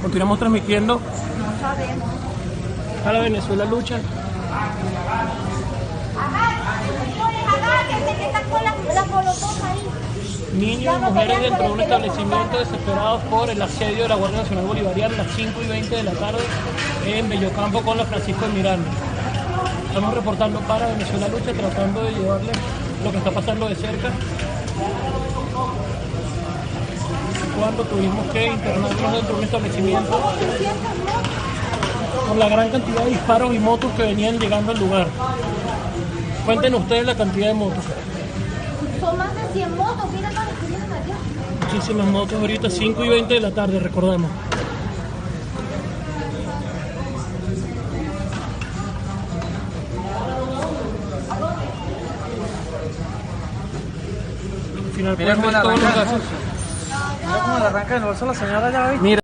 Continuamos transmitiendo a la Venezuela Lucha. Agáchense, que están con las molotovas ahí. Niños y mujeres dentro de un establecimiento desesperados por el asedio de la Guardia Nacional Bolivariana a las 5:20 de la tarde en Bellocampo con la Francisco de Miranda. Estamos reportando para Venezuela Lucha, tratando de llevarles lo que está pasando de cerca. Cuando tuvimos que internarnos dentro de un establecimiento por la gran cantidad de disparos y motos que venían llegando al lugar. Cuenten ustedes la cantidad de motos. Son más de 100 motos, mira todas las que vienen allá. Muchísimas motos ahorita, 5:20 de la tarde, recordamos. Al final pueden ver todos los casos. Mira cómo le arranca el bolso a la señora ya, ¿viste? Mira.